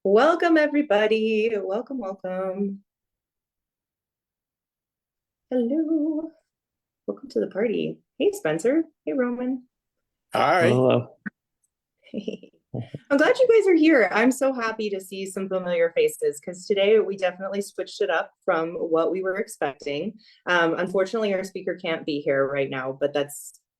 Welcome, everybody. Welcome, welcome. Hello. Welcome to the party. Hey, Spencer. Hey, Roman. Hi. Hello. I'm glad you guys are here. I'm so happy to see some familiar faces because today we definitely switched it up from what we were expecting. Unfortunately, our speaker can't be here right now, but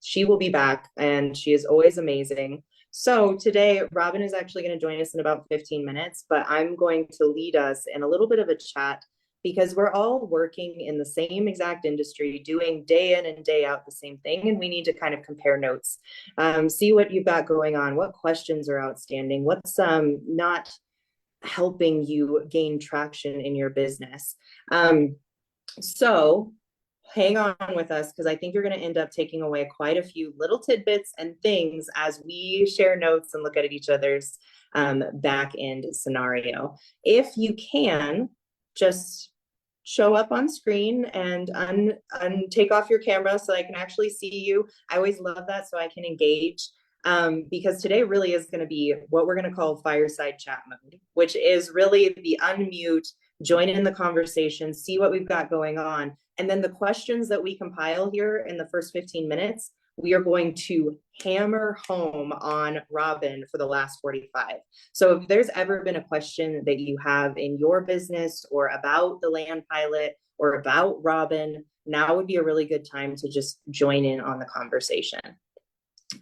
she will be back and she is always amazing. So today, Robin is actually going to join us in about 15 minutes, but I'm going to lead us in a little bit of a chat because we're all working in the same exact industry, doing day in and day out the same thing, and we need to kind of compare notes, see what you've got going on, what questions are outstanding, what's not helping you gain traction in your business. So hang on with us because I think you're going to end up taking away quite a few little tidbits and things as we share notes and look at each other's back end scenario. If you can, just show up on screen and take off your camera so I can actually see you. I always love that so I can engage, because today really is going to be what we're going to call fireside chat mode, which is really the unmute, join in the conversation, see what we've got going on. And then the questions that we compile here in the first 15 minutes, we are going to hammer home on Robin for the last 45. So if there's ever been a question that you have in your business or about the land pilot or about Robin, now would be a really good time to just join in on the conversation.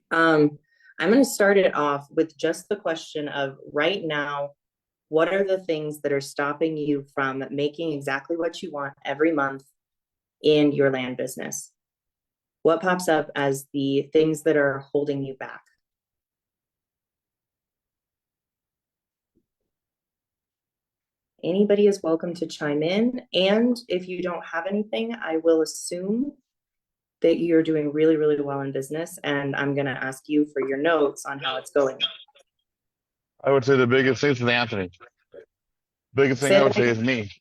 I'm going to start it off with just the question of right now, what are the things that are stopping you from making exactly what you want every month in your land business? What pops up as the things that are holding you back? Anybody is welcome to chime in. And if you don't have anything, I will assume that you're doing really, really well in business. And I'm going to ask you for your notes on how it's going. I would say the biggest thing is Anthony. Biggest thing Say I would that say again. is me.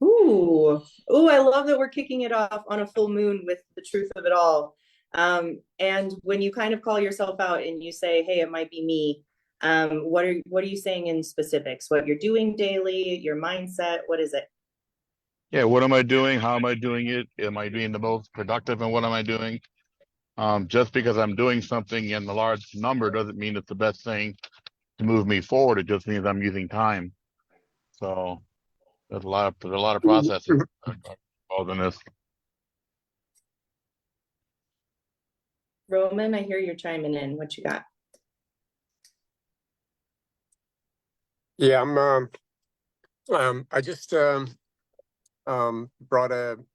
Ooh, I love that we're kicking it off on a full moon with the truth of it all. And when you kind of call yourself out and you say, hey, it might be me, what are you saying in specifics? What you're doing daily, your mindset, what is it? Yeah, what am I doing? How am I doing it? Am I being the most productive and what am I doing? Just because I'm doing something in a large number doesn't mean it's the best thing to move me forward. It just means I'm using time. So there's a lot of processes involved in this. Roman, I hear you're chiming in. What you got? Yeah, I just brought an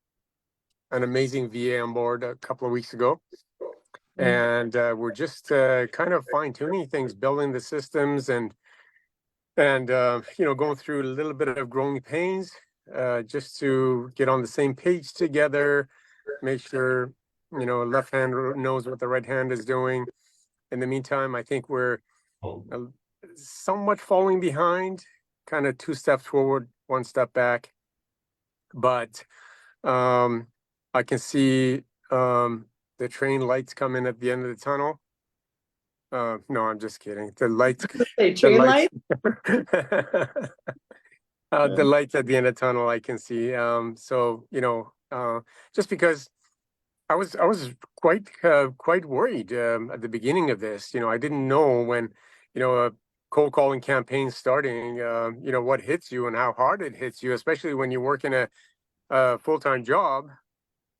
amazing VA on board a couple of weeks ago, and we're just kind of fine-tuning things, building the systems, and going through a little bit of growing pains, just to get on the same page together, make sure left hand knows what the right hand is doing. In the meantime, I think we're somewhat falling behind, kind of 2 steps forward, 1 step back. But I can see the train lights coming at the end of the tunnel. No, I'm just kidding. The lights, Say the train lights, light? the lights at the end of the tunnel, I can see. So just because I was quite worried at the beginning of this. I didn't know when a cold calling campaign starting. What hits you and how hard it hits you, especially when you work in a full-time job,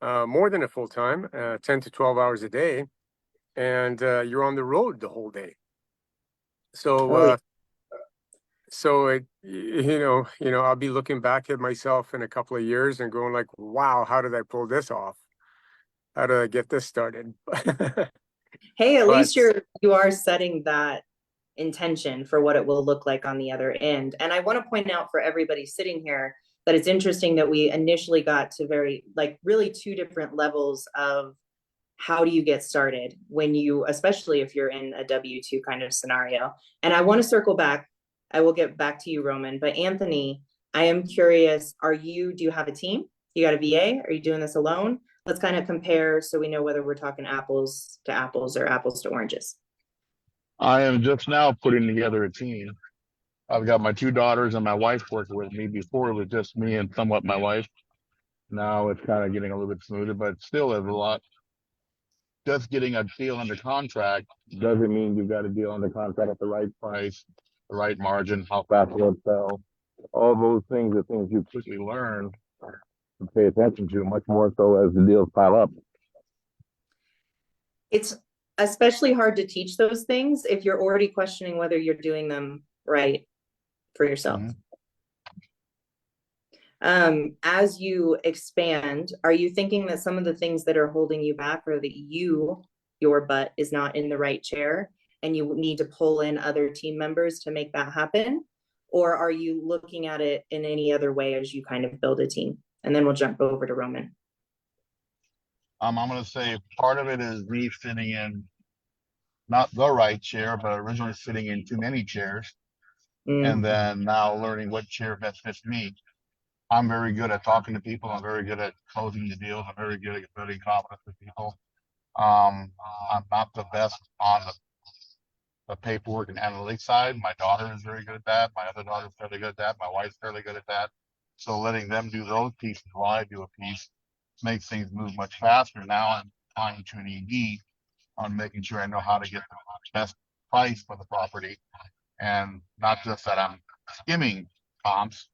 more than a full-time, 10 to 12 hours a day, and you're on the road the whole day. So Oh, yeah. I'll be looking back at myself in a couple of years and going like, wow, how did I pull this off? How did I get this started? Hey, at But least you are setting that intention for what it will look like on the other end. And I want to point out for everybody sitting here that it's interesting that we initially got to very, like, really two different levels of how do you get started when you, especially if you're in a W-2 kind of scenario. And I want to circle back. I will get back to you, Roman. But Anthony, I am curious, do you have a team? You got a VA? Are you doing this alone? Let's kind of compare so we know whether we're talking apples to apples or apples to oranges. I am just now putting together a team. I've got my 2 daughters and my wife working with me. Before it was just me and somewhat my wife. Now it's kind of getting a little bit smoother, but still is a lot. Just getting a deal under contract doesn't mean you've got a deal under contract at the right price, the right margin, how fast it'll sell. All those things are things you quickly learn to pay attention to, much more so as the deals pile up. It's especially hard to teach those things if you're already questioning whether you're doing them right for yourself. As you expand, are you thinking that some of the things that are holding you back are that your butt is not in the right chair and you need to pull in other team members to make that happen? Or are you looking at it in any other way as you kind of build a team? And then we'll jump over to Roman. I'm going to say part of it is me sitting in not the right chair, but originally sitting in too many chairs. And then now learning what chair best fits me. I'm very good at talking to people. I'm very good at closing the deals. I'm very good at building confidence with people. I'm not the best on the paperwork and analytics side. My daughter is very good at that. My other daughter is fairly good at that. My wife's fairly good at that. So letting them do those pieces while I do a piece makes things move much faster. Now I'm fine tuning ED on making sure I know how to get the best price for the property, and not just that I'm skimming comps.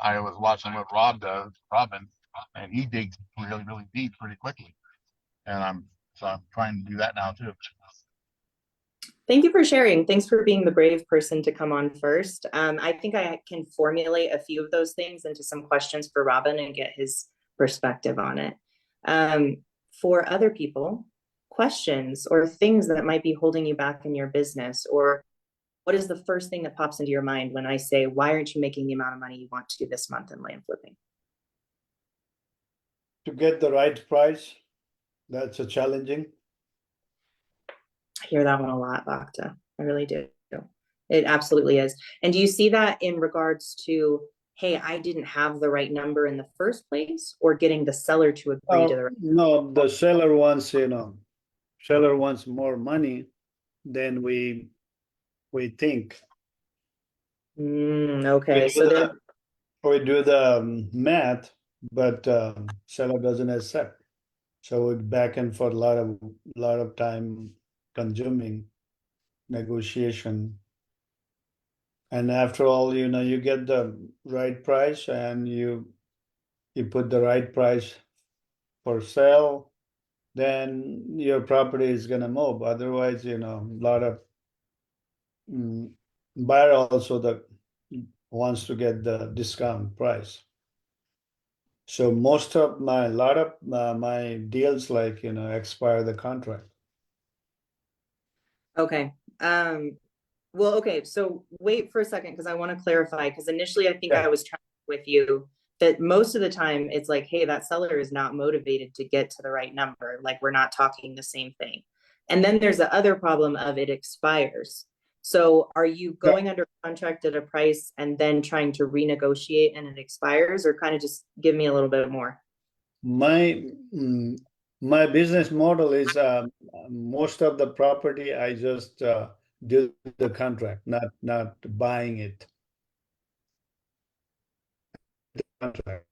I was watching what Robin, and he digs really, really deep pretty quickly. And I'm trying to do that now too. Thank you for sharing. Thanks for being the brave person to come on first. I think I can formulate a few of those things into some questions for Robin and get his perspective on it. For other people, questions or things that might be holding you back in your business, or what is the first thing that pops into your mind when I say, why aren't you making the amount of money you want to this month in land flipping? To get the right price, that's a challenging. I hear that one a lot, Bhakta. I really do. It absolutely is. And do you see that in regards to, hey, I didn't have the right number in the first place, or getting the seller to agree to the right? No, the seller wants, seller wants more money than we think. Okay, so we do the math, but seller doesn't accept. So it's back and forth, a lot of time consuming negotiation. And after all, you get the right price and you put the right price for sale, then your property is gonna move. Otherwise, a lot of buyer also that wants to get the discount price. So a lot of my deals expire the contract. okay. Well, okay, so wait for a second, because I want to clarify, because initially I think I was trying with you that most of the time it's like, hey, that seller is not motivated to get to the right number. Like, we're not talking the same thing. And then there's the other problem of it expires. So are you going under contract at a price and then trying to renegotiate and it expires, or kind of just give me a little bit more? My business model is most of the property I just do the contract, not buying it. Contract.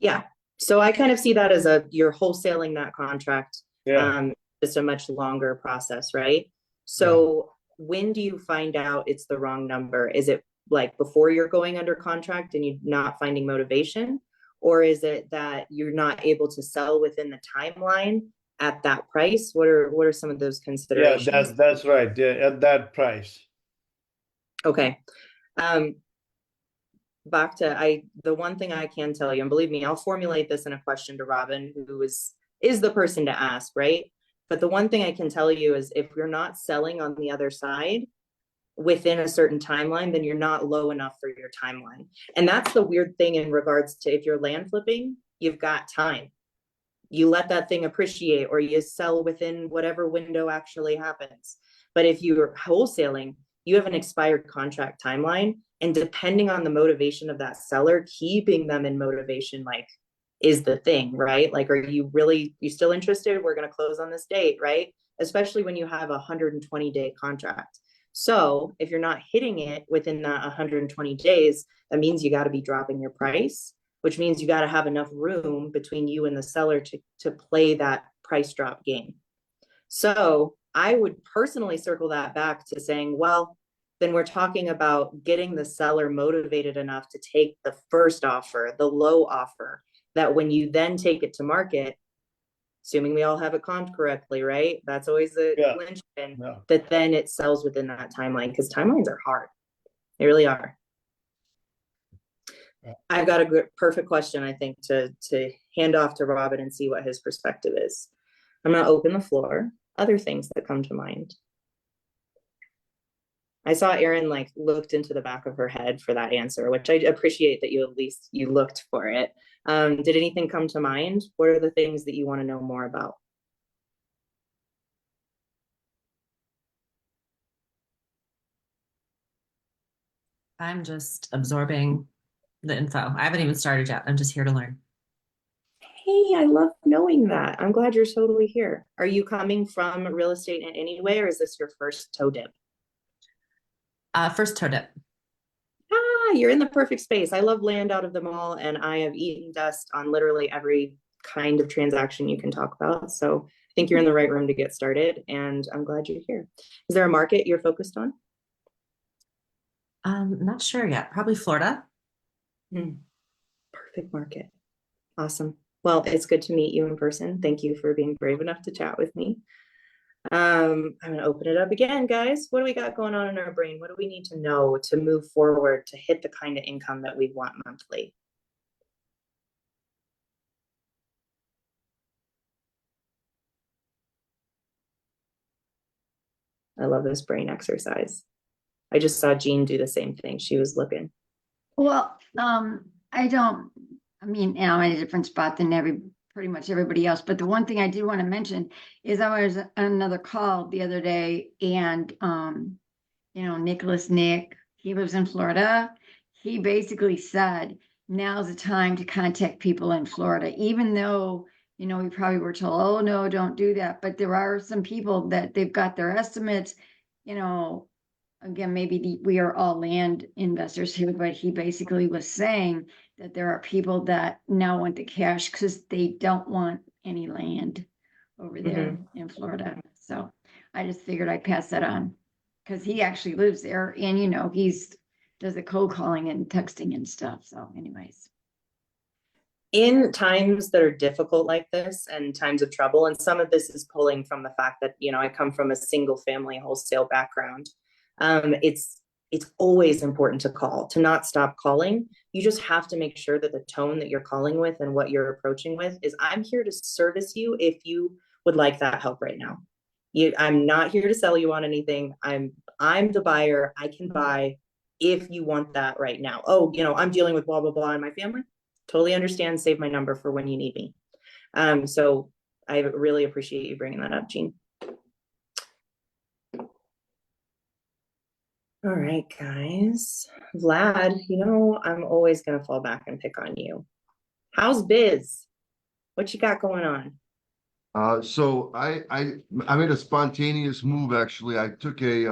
Yeah. So I kind of see that as you're wholesaling that contract. Yeah. Just a much longer process, right? So when do you find out it's the wrong number? Is it like before you're going under contract and you're not finding motivation? Or is it that you're not able to sell within the timeline at that price? What are some of those considerations? Yeah, that's right. Yeah, at that price. Okay. Bhakta, the one thing I can tell you, and believe me, I'll formulate this in a question to Robin, who is the person to ask, right? But the one thing I can tell you is if you're not selling on the other side within a certain timeline, then you're not low enough for your timeline. And that's the weird thing in regards to if you're land flipping, you've got time. You let that thing appreciate, or you sell within whatever window actually happens. But if you're wholesaling, you have an expired contract timeline. And depending on the motivation of that seller, keeping them in motivation, is the thing, right? Like, are you still interested? We're going to close on this date, right? especially when you have a 120-day contract. So if you're not hitting it within that 120 days, that means you got to be dropping your price, which means you got to have enough room between you and the seller to play that price drop game. So I would personally circle that back to saying, well, then we're talking about getting the seller motivated enough to take the first offer, the low offer, that when you then take it to market, assuming we all have it comped correctly, right? That's always the linchpin, that then it sells within that timeline, because timelines are hard. They really are. I've got a good, perfect question, I think, to hand off to Robin and see what his perspective is. I'm going to open the floor. Other things that come to mind. I saw Erin like looked into the back of her head for that answer, which I appreciate that you at least you looked for it. Did anything come to mind? What are the things that you want to know more about? I'm just absorbing the info. I haven't even started yet. I'm just here to learn. Hey, I love knowing that. I'm glad you're totally here. Are you coming from real estate in any way, or is this your first toe dip? First toe dip. Ah, you're in the perfect space. I love land out of the mall, and I have eaten dust on literally every kind of transaction you can talk about. So I think you're in the right room to get started, and I'm glad you're here. Is there a market you're focused on? Not sure yet. Probably Florida. Perfect market. Awesome. Well, it's good to meet you in person. Thank you for being brave enough to chat with me. I'm going to open it up again, guys. What do we got going on in our brain? What do we need to know to move forward to hit the kind of income that we want monthly? I love this brain exercise. I just saw Jean do the same thing. She was looking. Well, I mean, I'm in a different spot than pretty much everybody else. But the one thing I did want to mention is I was on another call the other day, and Nick, he lives in Florida. He basically said, now's the time to contact people in Florida, even though, we probably were told, oh, no, don't do that. But there are some people that they've got their estimates, again, maybe we are all land investors here, but he basically was saying that there are people that now want the cash because they don't want any land over there in Florida. So I just figured I'd pass that on because he actually lives there, and he's does the cold calling and texting and stuff. So anyways. In times that are difficult like this and times of trouble, and some of this is pulling from the fact that, I come from a single family wholesale background. It's always important to call, to not stop calling. You just have to make sure that the tone that you're calling with and what you're approaching with is, I'm here to service you if you would like that help right now. I'm not here to sell you on anything. I'm the buyer. I can buy if you want that right now. Oh, I'm dealing with blah, blah, blah in my family. Totally understand. Save my number for when you need me. So I really appreciate you bringing that up, Jean. All right, guys. Vlad, I'm always going to fall back and pick on you. How's biz? What you got going on? So I made a spontaneous move. Actually, I took a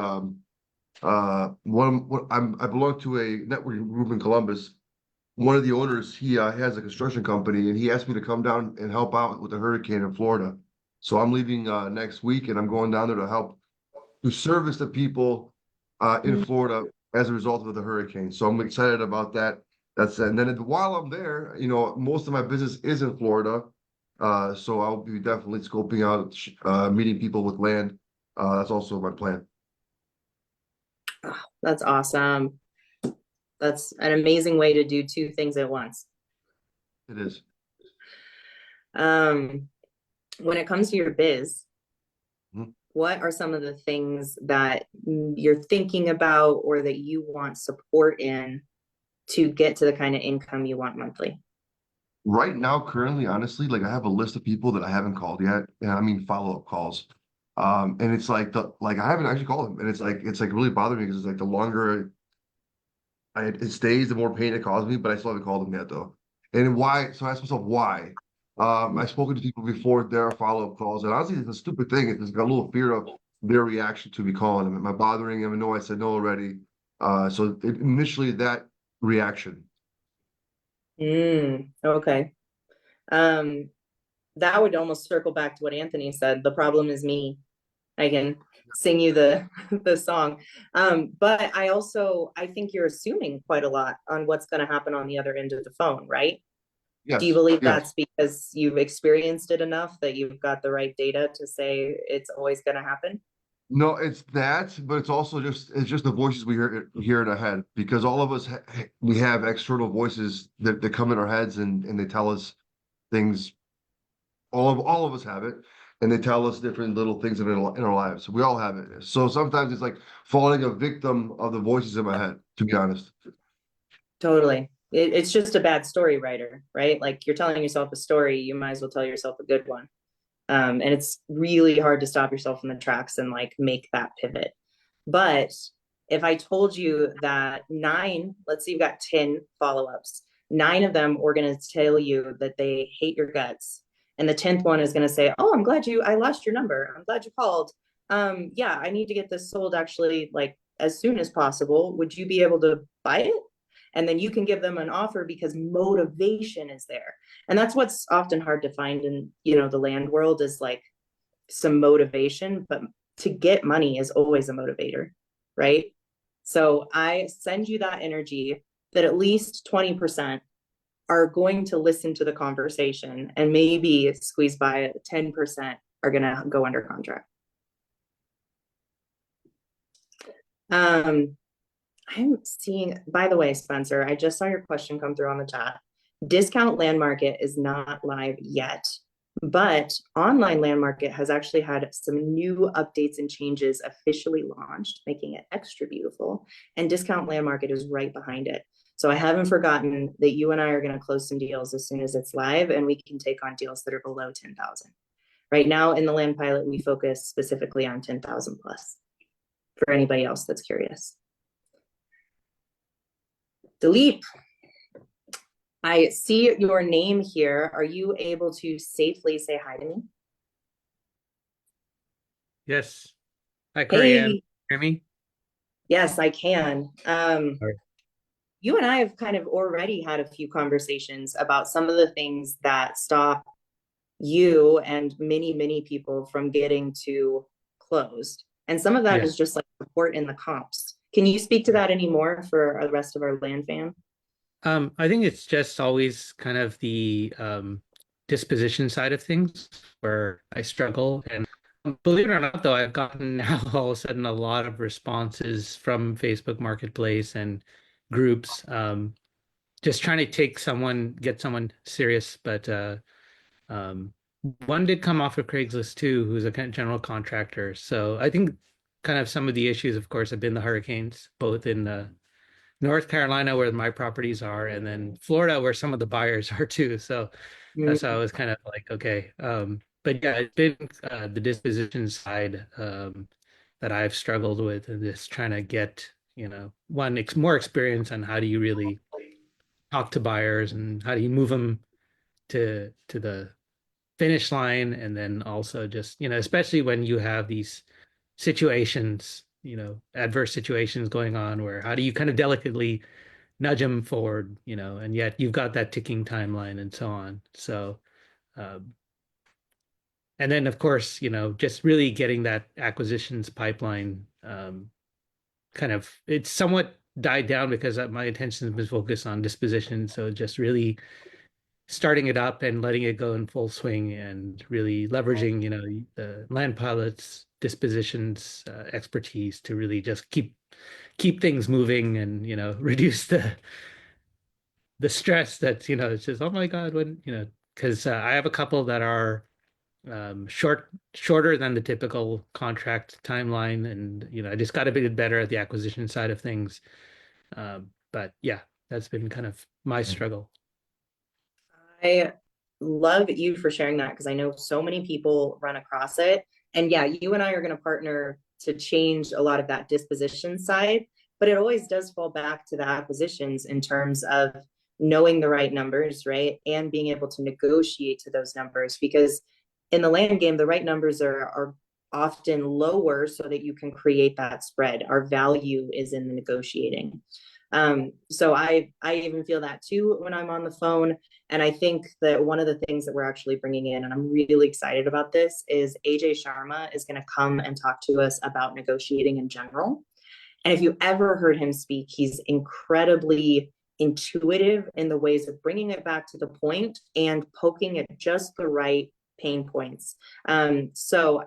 I belong to a networking group in Columbus. One of the owners, he has a construction company, and he asked me to come down and help out with the hurricane in Florida. So I'm leaving next week, and I'm going down there to help to service the people in Florida as a result of the hurricane. So I'm excited about that. And then while I'm there, most of my business is in Florida. So I'll be definitely scoping out, meeting people with land. That's also my plan. Oh, that's awesome. That's an amazing way to do two things at once. It is. When it comes to your biz, what are some of the things that you're thinking about or that you want support in to get to the kind of income you want monthly? Right now, currently, honestly, like I have a list of people that I haven't called yet, and I mean follow-up calls. And it's like I haven't actually called them, and it's like really bothering me because it's like the longer it stays, the more pain it causes me, but I still haven't called them yet though. And why? So I ask myself why. I've spoken to people before, there are follow-up calls, and honestly, it's a stupid thing. It's just got a little fear of their reaction to me calling them. Am I bothering them? No, I said no already. Initially that reaction. Okay. That would almost circle back to what Anthony said. The problem is me. I can sing you the the song. But I think you're assuming quite a lot on what's going to happen on the other end of the phone, right? Yes. Do you believe yes. that's because you've experienced it enough that you've got the right data to say it's always going to happen? No, it's that, but it's also just the voices we hear in our head, because all of us we have external voices that come in our heads and they tell us things. All of us have it, and they tell us different little things in our lives. We all have it. So sometimes it's like falling a victim of the voices in my head, to be honest. Totally. It's just a bad story writer, right? Like you're telling yourself a story, you might as well tell yourself a good one. And it's really hard to stop yourself in the tracks and like make that pivot. But if I told you that let's say you've got 10 follow-ups, 9 of them were going to tell you that they hate your guts. And the 10th one is going to say, oh, I lost your number. I'm glad you called. Yeah, I need to get this sold actually like as soon as possible. Would you be able to buy it? And then you can give them an offer because motivation is there. And that's what's often hard to find in, the land world is like some motivation, but to get money is always a motivator, right? So I send you that energy that at least 20% are going to listen to the conversation and maybe squeeze by 10% are going to go under contract. I'm seeing, by the way, Spencer, I just saw your question come through on the chat. Discount Land Market is not live yet, but Online Land Market has actually had some new updates and changes officially launched, making it extra beautiful. And Discount Land Market is right behind it. So I haven't forgotten that you and I are going to close some deals as soon as it's live, and we can take on deals that are below 10,000. Right now in the land pilot, we focus specifically on 10,000 plus for anybody else that's curious. Dilip, I see your name here. Are you able to safely say hi to me? Yes. Hi, Corianne. Hey. Hear me? Yes, I can. Right. You and I have kind of already had a few conversations about some of the things that stop you and many, many people from getting to closed. And some of that is just like support in the comps. Can you speak to that anymore for the rest of our land fam? I think it's just always kind of the disposition side of things where I struggle. And believe it or not, though, I've gotten now all of a sudden a lot of responses from Facebook Marketplace and groups, just trying to get someone serious. But one did come off of Craigslist too, who's a general contractor. So I think kind of some of the issues, of course, have been the hurricanes, both in North Carolina, where my properties are, and then Florida, where some of the buyers are too. So that's how I was kind of like, okay. But yeah, it's been the disposition side that I've struggled with, and just trying to get, more experience on how do you really talk to buyers and how do you move them to the finish line, and then also just, especially when you have these situations, adverse situations going on, where how do you kind of delicately nudge them forward, and yet you've got that ticking timeline and so on. So, and then of course, just really getting that acquisitions pipeline, it's somewhat died down because my attention has been focused on disposition. So just really starting it up and letting it go in full swing and really leveraging, the land pilots dispositions expertise to really just keep things moving and, reduce the stress that, it's just, oh my God, when, because I have a couple that are shorter than the typical contract timeline. And, I just got a bit better at the acquisition side of things. But yeah, that's been kind of my struggle. I love you for sharing that because I know so many people run across it. And yeah, you and I are going to partner to change a lot of that disposition side, but it always does fall back to the acquisitions in terms of knowing the right numbers, right? And being able to negotiate to those numbers, because in the land game, the right numbers are often lower so that you can create that spread. Our value is in the negotiating. So I even feel that too when I'm on the phone. And I think that one of the things that we're actually bringing in, and I'm really excited about this, is AJ Sharma is going to come and talk to us about negotiating in general. And if you ever heard him speak, he's incredibly intuitive in the ways of bringing it back to the point and poking at just the right pain points. So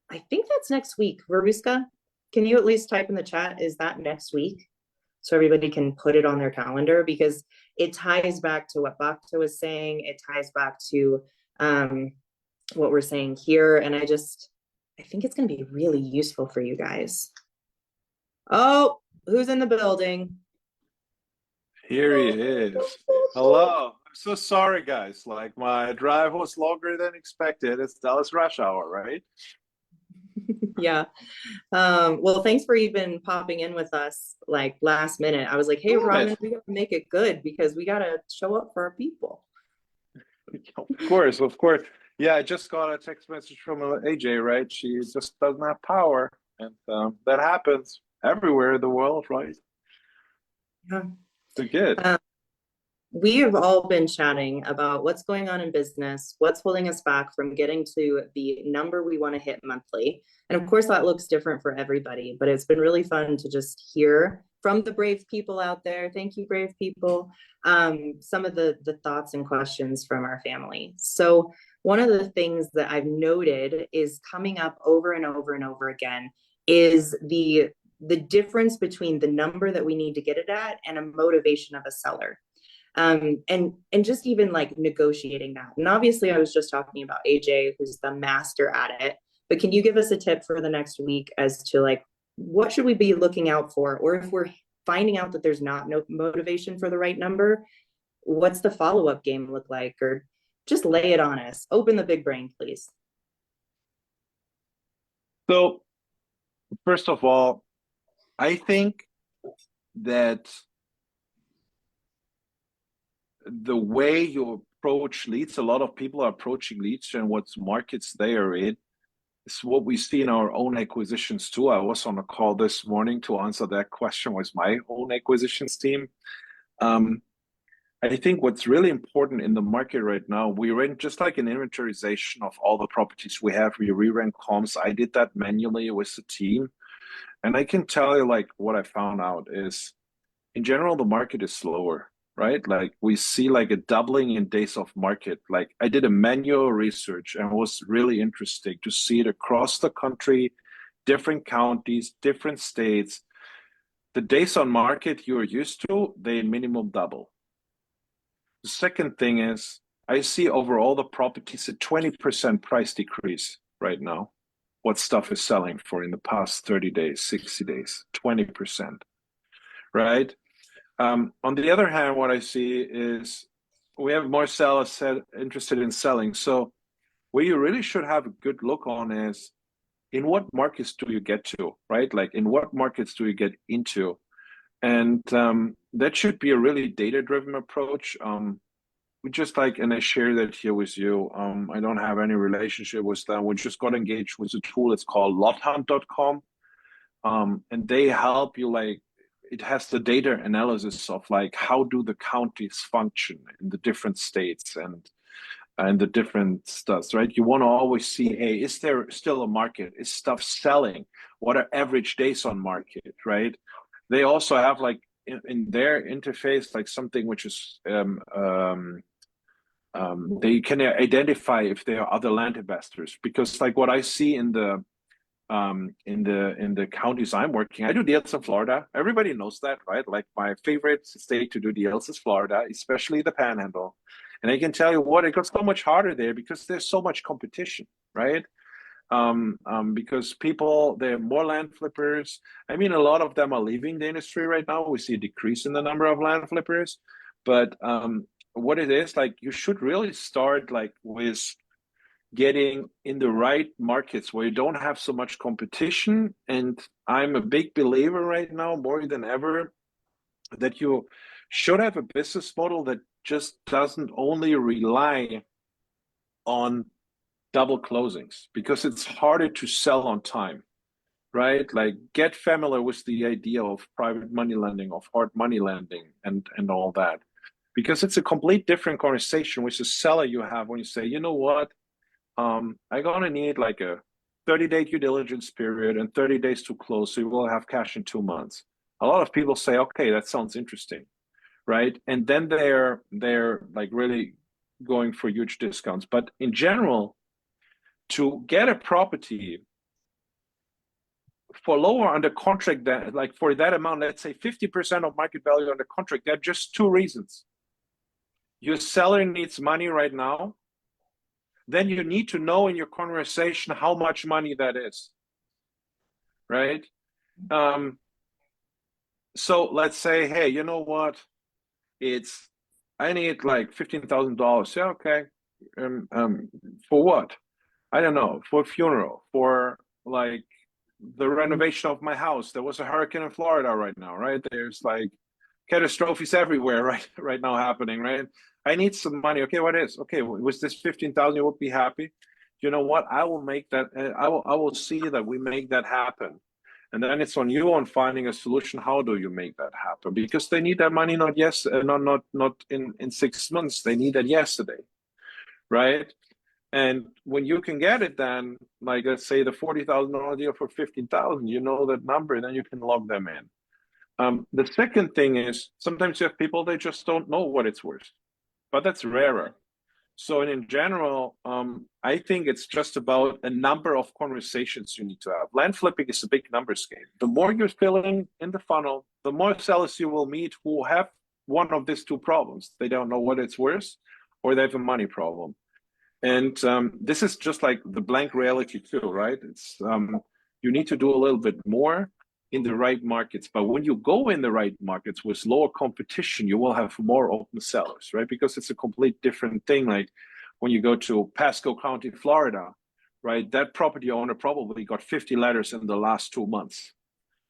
I think that's next week. Veruska, can you at least type in the chat, is that next week? So everybody can put it on their calendar, because it ties back to what Bhakta was saying. It ties back to what we're saying here. And I think it's going to be really useful for you guys. Oh, who's in the building? Here he is. Hello. I'm so sorry, guys. Like, my drive was longer than expected. It's Dallas rush hour, right? Yeah. Well, thanks for even popping in with us like last minute. I was like, hey, Robin, we gotta make it good because we gotta show up for our people. Of course, of course. Yeah, I just got a text message from AJ, right? She just doesn't have power. And that happens everywhere in the world, right? Yeah. So good. We have all been chatting about what's going on in business, what's holding us back from getting to the number we want to hit monthly. And of course, that looks different for everybody, but it's been really fun to just hear from the brave people out there. Thank you, brave people. Some of the thoughts and questions from our family. So one of the things that I've noted is coming up over and over and over again is the difference between the number that we need to get it at and a motivation of a seller. And just even like negotiating that. And obviously I was just talking about AJ, who's the master at it, but can you give us a tip for the next week as to like, what should we be looking out for? Or if we're finding out that there's not no motivation for the right number, what's the follow-up game look like? Or just lay it on us. Open the big brain, please. So first of all, I think that the way you approach leads, a lot of people are approaching leads and what markets they are in. It's what we see in our own acquisitions too. I was on a call this morning to answer that question with my own acquisitions team. I think what's really important in the market right now, we ran just like an inventorization of all the properties we have. We reran comps. I did that manually with the team. And I can tell you like what I found out is in general, the market is slower. Right? Like we see like a doubling in days of market. Like I did a manual research and it was really interesting to see it across the country, different counties, different states. The days on market you're used to, they minimum double. The second thing is I see overall the properties a 20% price decrease right now. What stuff is selling for in the past 30 days, 60 days, 20%, right? On the other hand, what I see is we have more sellers interested in selling. So where you really should have a good look on is in what markets do you get to, right? Like in what markets do you get into? And that should be a really data-driven approach. We just like, and I share that here with you. I don't have any relationship with them. We just got engaged with a tool. It's called lothunt.com. And they help you like, it has the data analysis of like how do the counties function in the different states and the different stuff, right? You want to always see, hey, is there still a market? Is stuff selling? What are average days on market, right? They also have like in their interface like something which is they can identify if there are other land investors, because like what I see in the counties I'm working, I do deals in Florida. Everybody knows that, right? Like my favorite state to do deals is Florida, especially the Panhandle. And I can tell you what, it got so much harder there because there's so much competition, right? Because people, there are more land flippers. I mean, a lot of them are leaving the industry right now. We see a decrease in the number of land flippers, but what it is like, you should really start like with getting in the right markets where you don't have so much competition. And I'm a big believer right now, more than ever, that you should have a business model that just doesn't only rely on double closings, because it's harder to sell on time, right? Like, get familiar with the idea of private money lending, of hard money lending, and all that, because it's a complete different conversation with the seller you have when you say, you know what, I'm gonna need like a 30-day due diligence period and 30 days to close, so you will have cash in 2 months. A lot of people say, okay, that sounds interesting, right? And then they're like really going for huge discounts. But in general, to get a property for lower under contract, that like for that amount, let's say 50% of market value under contract, there are just two reasons. Your seller needs money right now. Then you need to know in your conversation how much money that is, right? So let's say, hey, you know what? I need like $15,000. Yeah, okay. For what? I don't know. For a funeral, for like the renovation of my house. There was a hurricane in Florida right now, right? There's like catastrophes everywhere right now happening, right? I need some money. Okay, what is? Okay, with this 15,000, you would be happy. You know what? I will make that. I will see that we make that happen. And then it's on you on finding a solution. How do you make that happen? Because they need that money not in 6 months. They need that yesterday, right? And when you can get it, then like let's say the $40,000 deal for 15,000, you know that number, and then you can log them in. The second thing is sometimes you have people, they just don't know what it's worth, but that's rarer. So in general, I think it's just about a number of conversations you need to have. Land flipping is a big numbers game. The more you're filling in the funnel, the more sellers you will meet who have one of these two problems. They don't know what it's worth, or they have a money problem. And this is just like the blank reality too, right? It's you need to do a little bit more in the right markets. But when you go in the right markets with lower competition, you will have more open sellers, right? Because it's a complete different thing. Like when you go to Pasco County, Florida, right? That property owner probably got 50 letters in the last 2 months,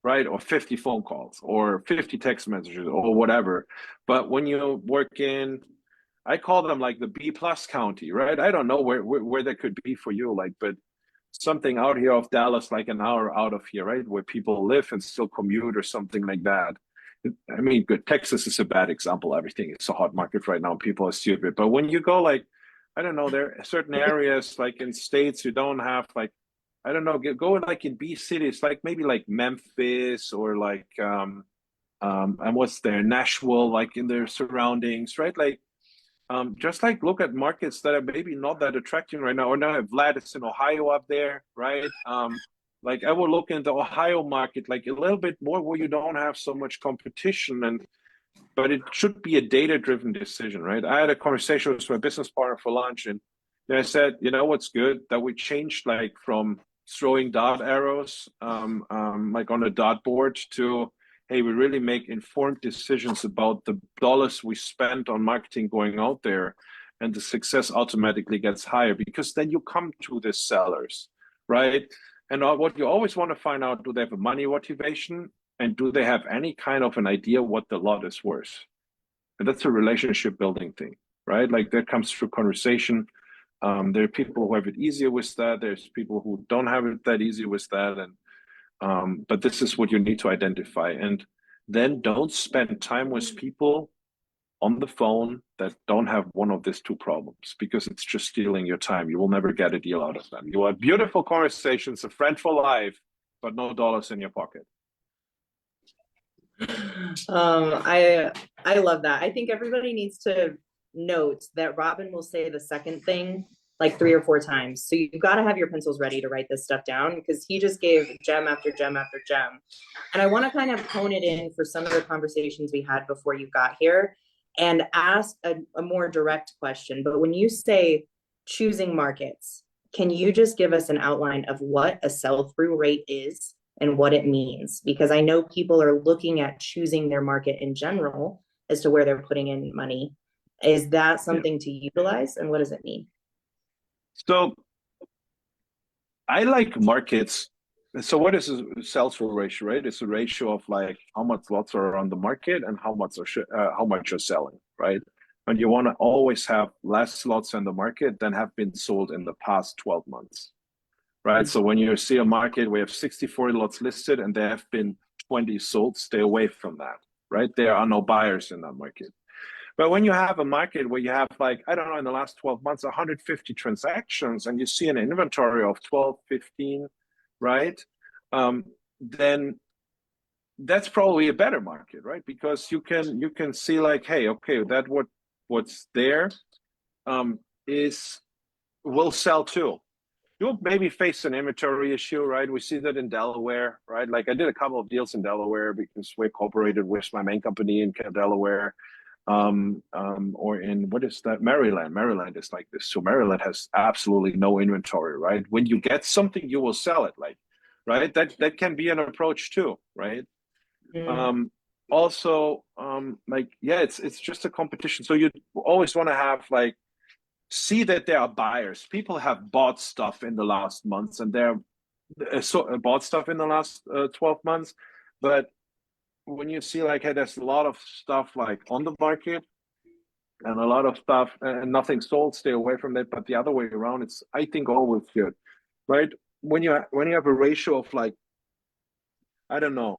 right? Or 50 phone calls or 50 text messages or whatever. But when you work in, I call them like the B+ county, right? I don't know where that could be for you, like, but something out here of Dallas, like an hour out of here, right? Where people live and still commute or something like that. I mean, good. Texas is a bad example. Everything is a hot market right now. People are stupid. But when you go like, I don't know, there are certain areas like in states you don't have like, I don't know, go like in B cities, like maybe like Memphis or like, and what's there, Nashville, like in their surroundings, right? Like, just like look at markets that are maybe not that attractive right now. Or now Vlad is in Ohio up there, right? Like I will look into Ohio market like a little bit more where you don't have so much competition, but it should be a data-driven decision, right? I had a conversation with my business partner for lunch, and I said, you know what's good? That we changed like from throwing dot arrows like on a dot board to, hey, we really make informed decisions about the dollars we spend on marketing going out there, and the success automatically gets higher because then you come to the sellers, right? And what you always want to find out, do they have a money motivation, and do they have any kind of an idea what the lot is worth? And that's a relationship building thing, right? Like that comes through conversation. There are people who have it easier with that. There's people who don't have it that easy with that. But this is what you need to identify. And then don't spend time with people on the phone that don't have one of these two problems, because it's just stealing your time. You will never get a deal out of them. You have beautiful conversations, a friend for life, but no dollars in your pocket. I love that. I think everybody needs to note that Robin will say the second thing like 3 or 4 times. So you've got to have your pencils ready to write this stuff down, because he just gave gem after gem after gem. And I want to kind of hone it in for some of the conversations we had before you got here and ask a more direct question. But when you say choosing markets, can you just give us an outline of what a sell-through rate is and what it means? Because I know people are looking at choosing their market in general as to where they're putting in money. Is that something to utilize, and what does it mean? So I like markets. So what is a sell-through ratio, right? It's a ratio of like how much lots are on the market and how much how much you're selling, right? And you want to always have less lots on the market than have been sold in the past 12 months, right? So when you see a market, we have 64 lots listed and there have been 20 sold, stay away from that, right? There are no buyers in that market. But when you have a market where you have like, I don't know, in the last 12 months, 150 transactions and you see an inventory of 12, 15, right? Then that's probably a better market, right? Because you can see like, hey, okay, that what's there will sell too. You'll maybe face an inventory issue, right? We see that in Delaware, right? Like I did a couple of deals in Delaware because we cooperated with my main company in Delaware. Or in what is that? Maryland. Maryland is like this. So Maryland has absolutely no inventory, right? When you get something, you will sell it, like, right? That can be an approach too, right? Also, like, yeah, it's just a competition. So you always want to have like see that there are buyers. People have bought stuff in the last months, and they're bought stuff in the last 12 months, but when you see like, hey, there's a lot of stuff like on the market and a lot of stuff and nothing sold, stay away from that. But the other way around, it's, I think, always good, right? When you have a ratio of like, I don't know,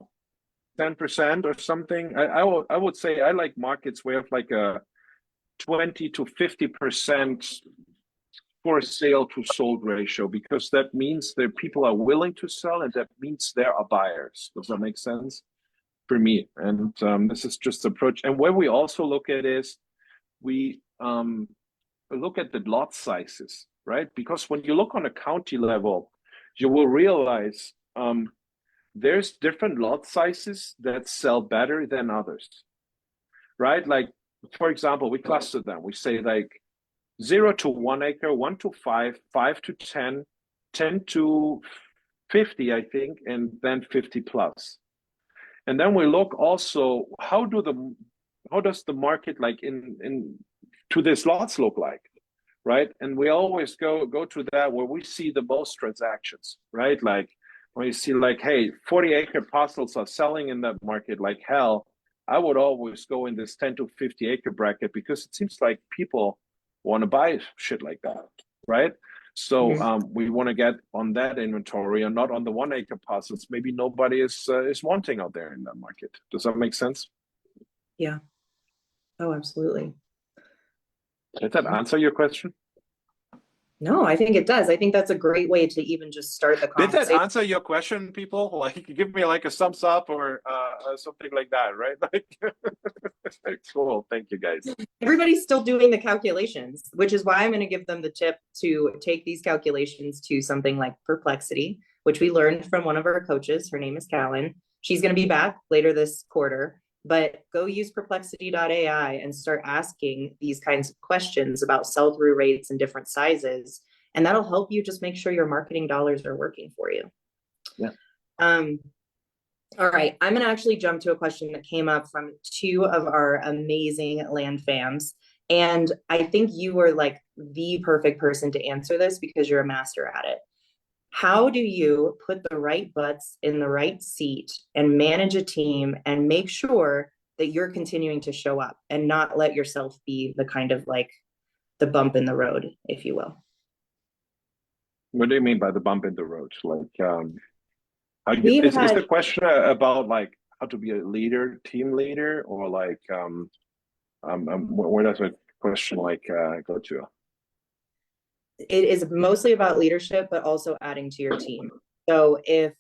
10% or something, I would say I like markets where you have like a 20 to 50% for sale to sold ratio, because that means that people are willing to sell and that means there are buyers. Does that make sense? For me, and this is just approach. And where we also look at is we look at the lot sizes, right? Because when you look on a county level, you will realize there's different lot sizes that sell better than others, right? Like, for example, we cluster them. We say like 0 to 1 acre, 1 to 5, 5 to 10, 10 to 50, I think, and then 50 plus. And then we look also, how does the market like in to these lots look like, right? And we always go to that where we see the most transactions, right? Like when you see like, hey, 40-acre parcels are selling in that market like hell, I would always go in this 10 to 50-acre bracket because it seems like people want to buy shit like that, right? So we want to get on that inventory and not on the 1-acre parcels. Maybe nobody is wanting out there in that market. Does that make sense? Yeah. Oh, absolutely. Did that answer your question? No, I think it does. I think that's a great way to even just start the Did conversation. that answer your question, people? Like, give me like a thumbs up or something like that, right? Like, cool. Thank you, guys. Everybody's still doing the calculations, which is why I'm going to give them the tip to take these calculations to something like Perplexity, which we learned from one of our coaches. Her name is Callan. She's going to be back later this quarter, but go use perplexity.ai and start asking these kinds of questions about sell-through rates and different sizes. And that'll help you just make sure your marketing dollars are working for you. Yeah. All right, I'm going to actually jump to a question that came up from two of our amazing land fams. And I think you were like the perfect person to answer this because you're a master at it. How do you put the right butts in the right seat and manage a team and make sure that you're continuing to show up and not let yourself be the kind of like the bump in the road, if you will? What do you mean by the bump in the road? Like, is the question about like how to be a leader, team leader, or like where does the question like go to? It is mostly about leadership, but also adding to your team. So if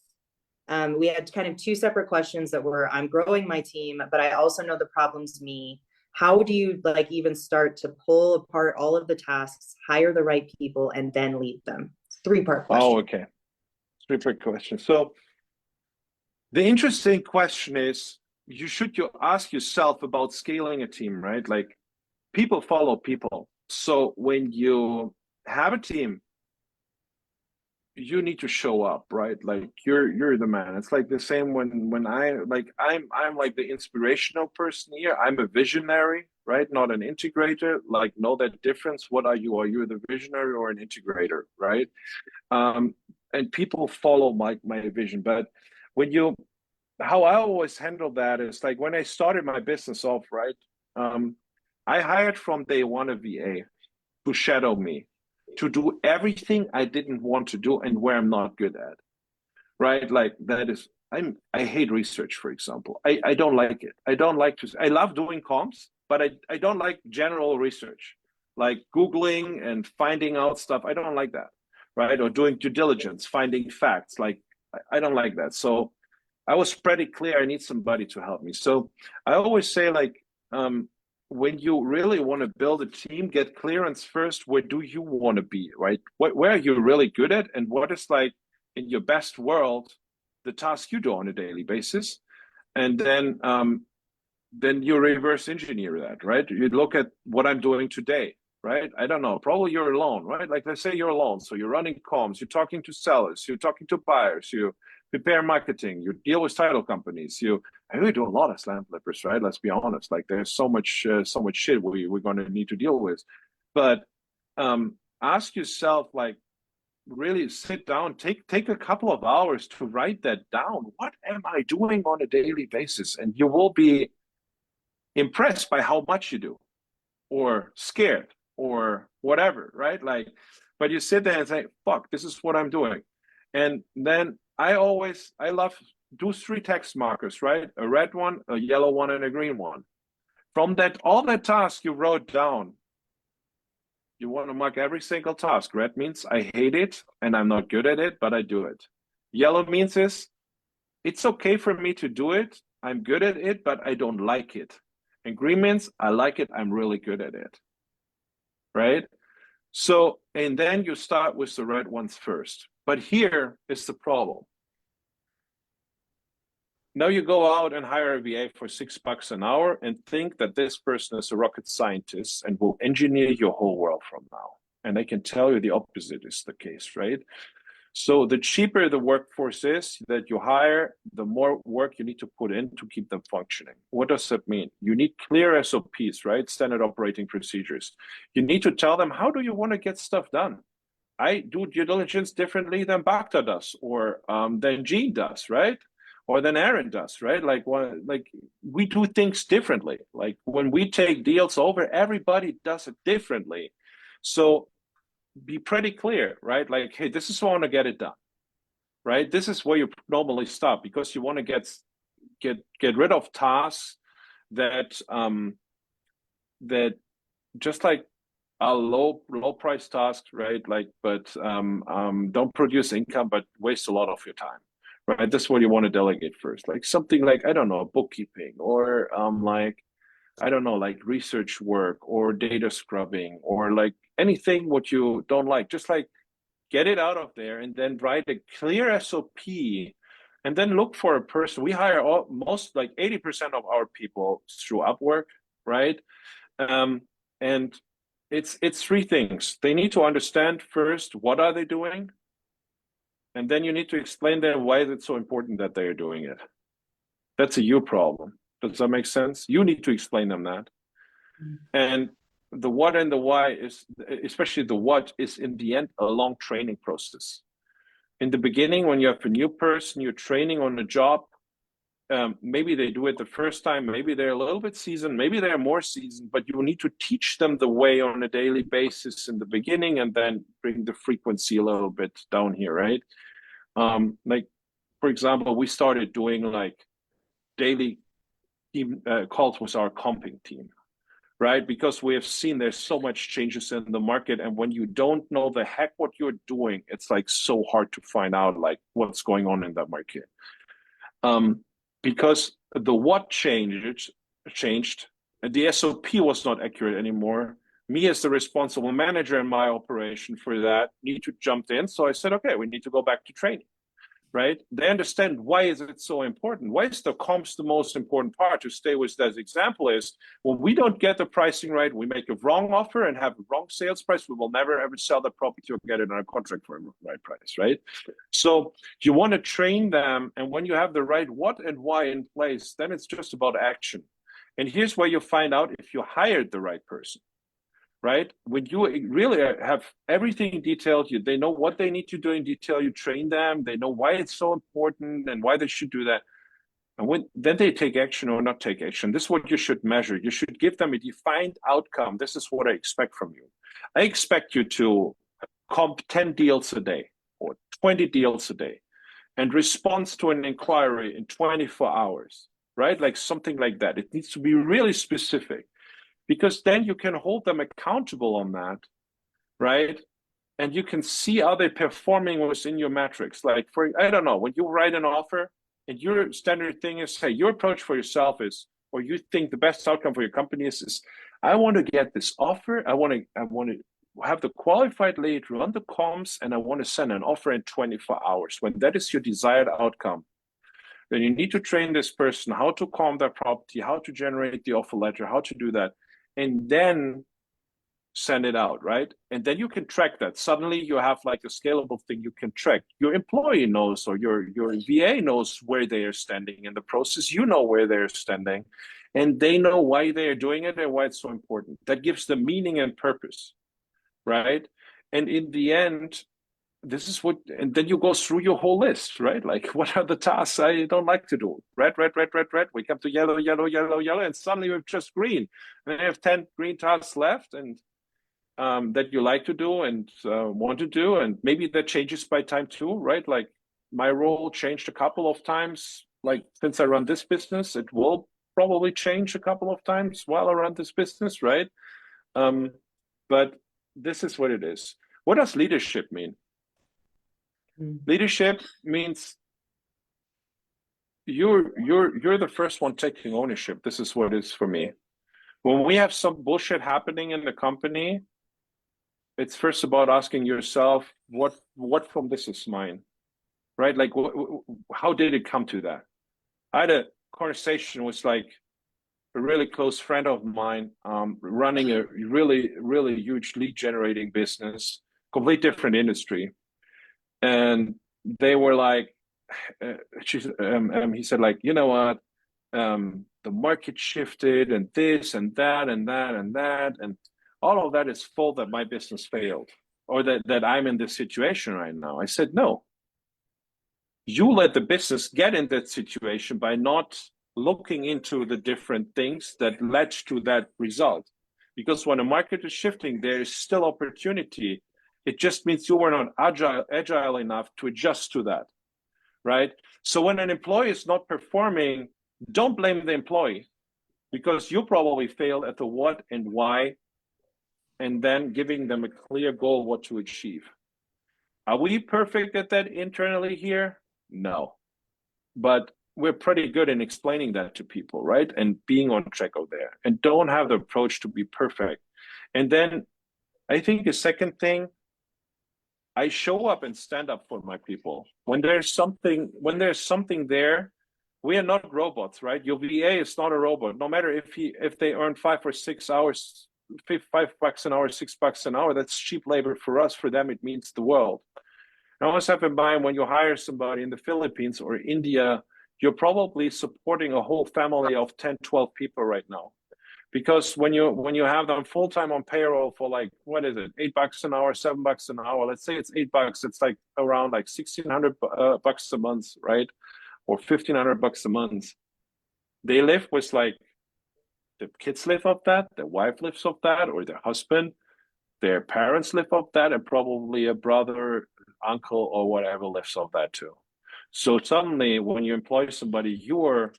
we had kind of two separate questions that were, I'm growing my team, but I also know the problem's me. How do you like even start to pull apart all of the tasks, hire the right people, and then lead them? 3-part question. Oh, okay. 3-part question. So the interesting question is, you ask yourself about scaling a team, right? Like people follow people. So when you have a team, you need to show up, right? Like you're the man. It's like the same when I'm like the inspirational person here. I'm a visionary, right? Not an integrator. Like, know that difference. What are you? Are you the visionary or an integrator, right? and people follow my vision. But how I always handle that is like when I started my business off, right? I hired from day one a VA to shadow me, to do everything I didn't want to do and where I'm not good at, right? Like that is, I hate research, for example. I don't like it. I love doing comps, but I don't like general research, like Googling and finding out stuff. I don't like that, right? Or doing due diligence, finding facts. Like I don't like that. So I was pretty clear I need somebody to help me. So I always say, like, when you really want to build a team, get clearance first. Where do you want to be, right? Where are you really good at, and what is, like, in your best world, the task you do on a daily basis, and then you reverse engineer that, right? You look at what I'm doing today, right? I don't know, probably you're alone, right? Like, let's say you're alone, so you're running comms, you're talking to sellers, you're talking to buyers, you prepare marketing, you deal with title companies. I really do a lot of slam flippers, right? Let's be honest. Like, there's so much shit we're going to need to deal with. But ask yourself, like, really sit down, take a couple of hours to write that down. What am I doing on a daily basis? And you will be impressed by how much you do, or scared, or whatever, right? Like, but you sit there and say, fuck, this is what I'm doing. And then I love do 3 text markers, right? A red one, a yellow one, and a green one. From that, all the tasks you wrote down, you want to mark every single task. Red means I hate it and I'm not good at it, but I do it. Yellow means it's okay for me to do it. I'm good at it, but I don't like it. And green means I like it. I'm really good at it. Right? So, and then you start with the red ones first. But here is the problem. Now you go out and hire a VA for $6 an hour and think that this person is a rocket scientist and will engineer your whole world from now. And I can tell you the opposite is the case, right? So the cheaper the workforce is that you hire, the more work you need to put in to keep them functioning. What does that mean? You need clear SOPs, right? Standard operating procedures. You need to tell them, how do you want to get stuff done? I do due diligence differently than Bhakta does, or than Gene does, right? Or than Aaron does, right? Like we do things differently. Like when we take deals over, everybody does it differently. So be pretty clear, right? Like, hey, this is how I want to get it done, right? This is where you normally stop, because you want to get rid of tasks that that just like are low price tasks, right? Like, but don't produce income, but waste a lot of your time. Right, that's what you want to delegate first. Like something like, I don't know, bookkeeping, or like, I don't know, like research work or data scrubbing, or like anything what you don't like. Just like get it out of there and then write a clear SOP, and then look for a person. We hire most, like 80% of our people through Upwork, right? And it's 3 things. They need to understand first, what are they doing? And then you need to explain them why is it so important that they are doing it. That's a you problem. Does that make sense? You need to explain them that. And the what and the why is, especially the what, is in the end a long training process. In the beginning, when you have a new person, you're training on a job. Maybe they do it the first time, maybe they're a little bit seasoned, maybe they're more seasoned, but you need to teach them the way on a daily basis in the beginning, and then bring the frequency a little bit down here, right? Like, for example, we started doing like daily team calls with our comping team, right? Because we have seen there's so much changes in the market, and when you don't know the heck what you're doing, it's like so hard to find out like what's going on in that market. Because the what changed, and the SOP was not accurate anymore. Me as the responsible manager in my operation for that need to jump in. So I said, okay, we need to go back to training, right? They understand why is it so important. Why is the comps the most important part? To stay with that example is, when we don't get the pricing right, we make a wrong offer and have a wrong sales price, we will never ever sell the property or get it on a contract for a right price, right? So you want to train them, and when you have the right what and why in place, then it's just about action. And here's where you find out if you hired the right person. right? When you really have everything detailed, they know what they need to do in detail, you train them, they know why it's so important and why they should do that. And then they take action or not take action. This is what you should measure. You should give them a defined outcome. This is what I expect from you. I expect you to comp 10 deals a day or 20 deals a day and response to an inquiry in 24 hours, right? Like something like that. It needs to be really specific, because then you can hold them accountable on that, right? And you can see how they're performing within your metrics. Like I don't know, when you write an offer and your standard thing is, hey, your approach for yourself is, or you think the best outcome for your company is I want to get this offer. I want to have the qualified lead run the comms, and I want to send an offer in 24 hours. When that is your desired outcome, then you need to train this person how to comp that property, how to generate the offer letter, how to do that, and then send it out, right? And then you can track that. Suddenly you have like a scalable thing you can track. Your employee knows, or your VA knows where they are standing in the process. You know where they're standing, and they know why they're doing it and why it's so important. That gives them meaning and purpose, right? And in the end, this is what, and then you go through your whole list, right? Like, what are the tasks I don't like to do? Red, red, red, red, red. We come to yellow, yellow, yellow, yellow, and suddenly we have just green. And I have 10 green tasks left, and that you like to do and want to do, and maybe that changes by time too, right? Like my role changed a couple of times. Like since I run this business, it will probably change a couple of times while I run this business, right? But this is what it is. What does leadership mean? Leadership means you're the first one taking ownership. This is what it is for me. When we have some bullshit happening in the company, it's first about asking yourself, what from this is mine, right? Like, how did it come to that? I had a conversation with like a really close friend of mine, running a really, really huge lead generating business, complete different industry. And they were like, he said like, you know what? The market shifted and this and that and that and that. And all of that is full that my business failed, or that I'm in this situation right now. I said, no, you let the business get in that situation by not looking into the different things that led to that result. Because when the market is shifting, there is still opportunity. It just means you were not agile enough to adjust to that, right? So when an employee is not performing, don't blame the employee, because you probably failed at the what and why, and then giving them a clear goal what to achieve. Are we perfect at that internally here? No. But we're pretty good in explaining that to people, right? And being on track out there, and don't have the approach to be perfect. And then I think the second thing, I show up and stand up for my people. When there's something there, we are not robots, right? Your VA is not a robot. No matter if they earn 5 or 6 hours, $5 an hour, $6 an hour, that's cheap labor for us. For them, it means the world. And always have in mind, when you hire somebody in the Philippines or India, you're probably supporting a whole family of 10, 12 people right now. Because when you have them full-time on payroll for like, what is it, $8 an hour, $7 an hour, let's say it's $8, it's like around like $1,600 bucks a month, right? Or $1,500 a month. They live with like, the kids live off that, their wife lives off that, or their husband, their parents live off that, and probably a brother, uncle, or whatever lives off that too. So suddenly when you employ somebody, you are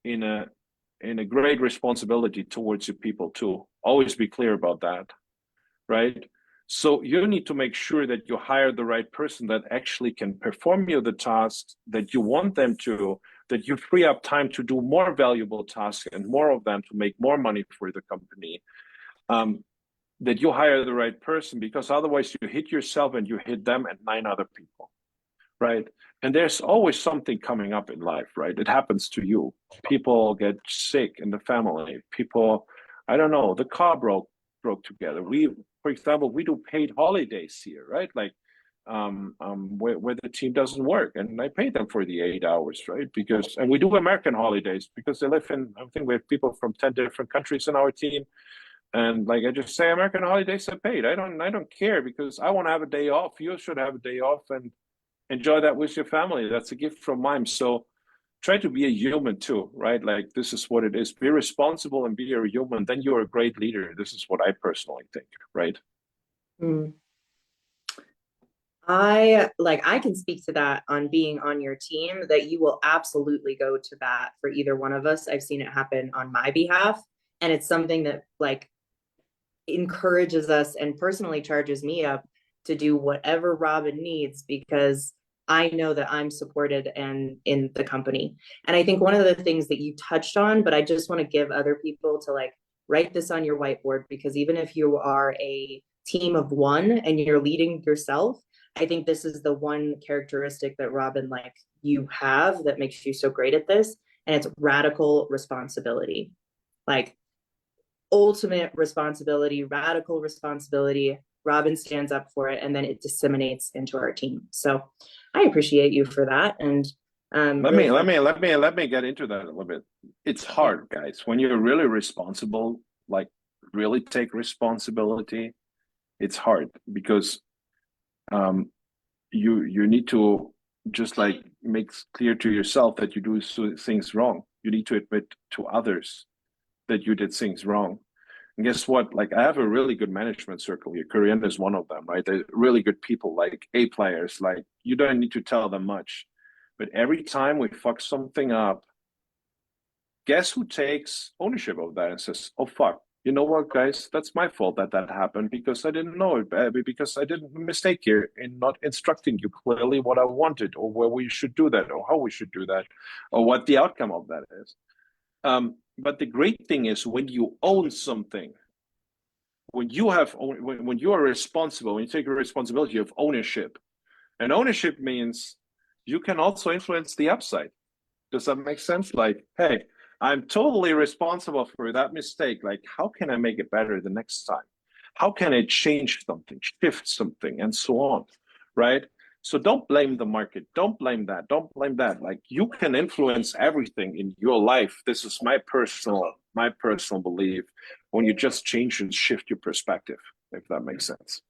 in a great responsibility towards your people too. Always be clear about that, right? So you need to make sure that you hire the right person that actually can perform you the tasks that you want them to, that you free up time to do more valuable tasks and more of them to make more money for the company, that you hire the right person, because otherwise you hit yourself and you hit them and 9 other people, right? And there's always something coming up in life, right? It happens to you. People get sick in the family. People, I don't know, the car broke together. For example, we do paid holidays here, right? Like where the team doesn't work, and I pay them for the 8 hours, right? And we do American holidays because they live in, I think we have people from 10 different countries in our team. And like I just say, American holidays are paid. I don't care because I want to have a day off. You should have a day off and enjoy that with your family. That's a gift from mine. So try to be a human too, right? Like this is what it is. Be responsible and be a human. Then you're a great leader. This is what I personally think, right? Mm. I can speak to that on being on your team, that you will absolutely go to bat for either one of us. I've seen it happen on my behalf, and it's something that like encourages us and personally charges me up to do whatever Robin needs, because I know that I'm supported and in the company. And I think one of the things that you touched on, but I just want to give other people to like write this on your whiteboard, because even if you are a team of one and you're leading yourself, I think this is the one characteristic that Robin, like you have, that makes you so great at this. And it's radical responsibility. Like ultimate responsibility, radical responsibility. Robin stands up for it, and then it disseminates into our team. So I appreciate you for that. And let me get into that a little bit. It's hard, guys, when you're really responsible, like really take responsibility. It's hard because you need to just like make clear to yourself that you do things wrong. You need to admit to others that you did things wrong. And guess what? Like I have a really good management circle here. Corianne is one of them, right? They're really good people, like A players. Like you don't need to tell them much. But every time we fuck something up, guess who takes ownership of that and says, oh, fuck, you know what, guys, that's my fault that happened because I didn't know it, because I didn't mistake here in not instructing you clearly what I wanted or where we should do that or how we should do that or what the outcome of that is. But the great thing is when you own something, when you are responsible, when you take a responsibility of ownership, and ownership means you can also influence the upside. Does that make sense? Like, hey, I'm totally responsible for that mistake. Like, how can I make it better the next time? How can I change something, shift something, and so on, right? So don't blame the market. Don't blame that. Don't blame that. Like you can influence everything in your life. This is my personal belief. When you just change and shift your perspective, if that makes sense.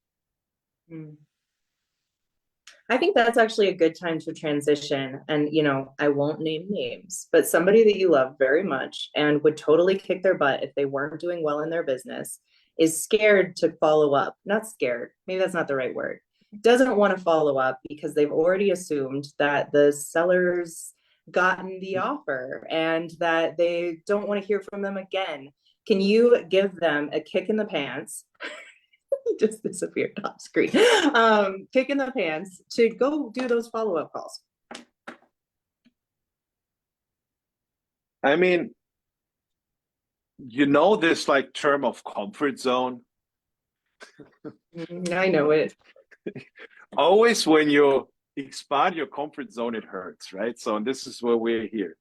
I think that's actually a good time to transition. And, you know, I won't name names, but somebody that you love very much and would totally kick their butt if they weren't doing well in their business is scared to follow up. Not scared. Maybe that's not the right word. Doesn't want to follow up because they've already assumed that the seller's gotten the offer and that they don't want to hear from them again. Can you give them a kick in the pants? Just disappeared off screen. Kick in the pants to go do those follow-up calls. I mean, you know this like term of comfort zone. I know it. Always when you expand your comfort zone, it hurts, right? So and this is where we're here.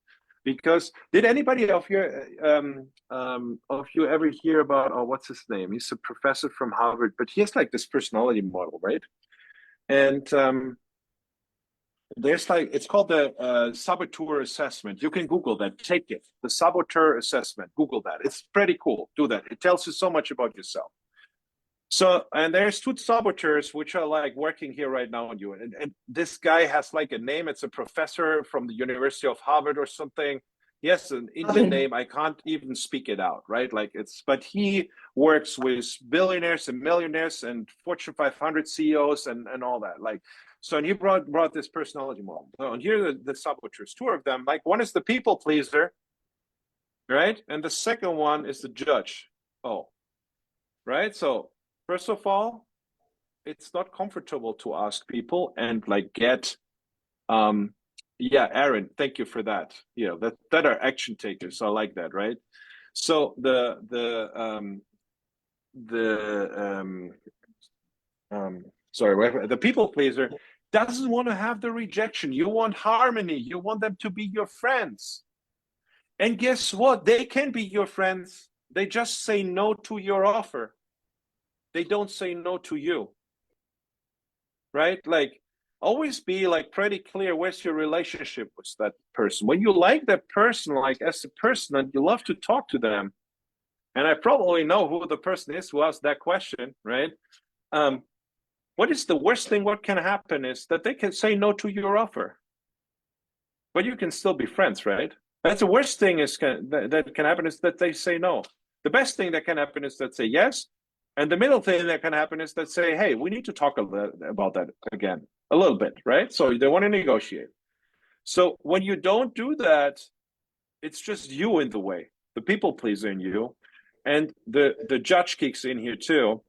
Because did anybody of you ever hear about, oh, what's his name? He's a professor from Harvard, but he has like this personality model, right? And there's like, it's called the saboteur assessment. You can Google that, take it. The saboteur assessment, Google that. It's pretty cool, do that. It tells you so much about yourself. So, and there's two saboteurs which are like working here right now on you. And this guy has like a name. It's a professor from the University of Harvard or something. He has an Indian name. I can't even speak it out, right? Like but he works with billionaires and millionaires and Fortune 500 CEOs and all that. Like, so, and he brought this personality model. So, and here are the saboteurs, two of them. Like one is the people pleaser, right? And the second one is the judge. Oh, right. So, first of all, it's not comfortable to ask people and like get, yeah, Aaron, thank you for that. You know, that are action takers. So I like that, right? So the people pleaser doesn't want to have the rejection. You want harmony. You want them to be your friends. And guess what? They can be your friends. They just say no to your offer. They don't say no to you, right? Like always be like pretty clear where's your relationship with that person. When you like that person, like as a person and you love to talk to them, and I probably know who the person is who asked that question, right? What is the worst thing what can happen is that they can say no to your offer, but you can still be friends, right? That's the worst thing that can happen is that they say no. The best thing that can happen is that say yes, and the middle thing that can happen is that say, hey, we need to talk about that again a little bit, right? So they want to negotiate. So when you don't do that, it's just you in the way, the people pleaser in you, and the judge kicks in here too,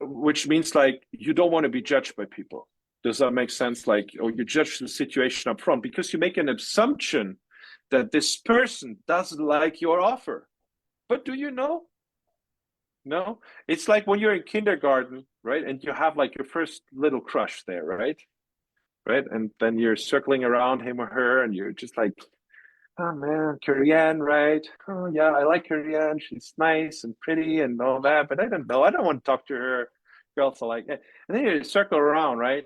which means like you don't want to be judged by people. Does that make sense? Like, or you judge the situation up front because you make an assumption that this person doesn't like your offer. But do you know? No. It's like when you're in kindergarten, right? And you have like your first little crush there, right? Right? And then you're circling around him or her, and you're just like, oh man, Corianne, right? Oh yeah, I like Corianne. She's nice and pretty and all that, but I don't know. I don't want to talk to her. Girls are like, and then you circle around, right?